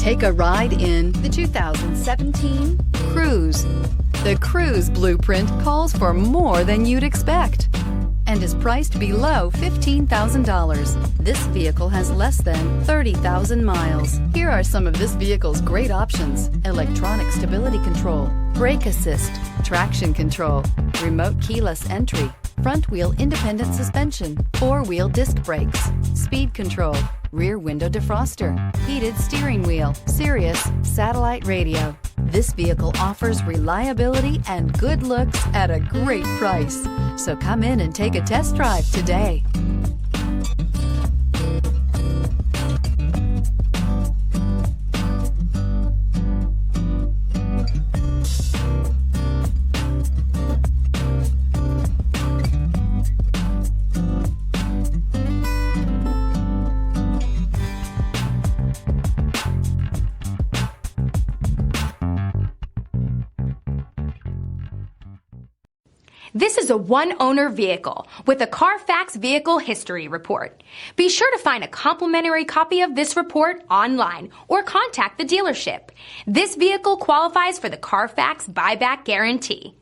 Take a ride in the 2017 Cruze. The Cruze blueprint calls for more than you'd expect and is priced below $15,000. This vehicle has less than 30,000 miles. Here are some of this vehicle's great options: electronic stability control, brake assist, traction control, remote keyless entry, front wheel independent suspension, four-wheel disc brakes, speed control, rear window defroster, heated steering wheel, Sirius satellite radio. This vehicle offers reliability and good looks at a great price. So come in and take a test drive today. This is a one-owner vehicle with a Carfax Vehicle History Report. Be sure to find a complimentary copy of this report online or contact the dealership. This vehicle qualifies for the Carfax Buyback Guarantee.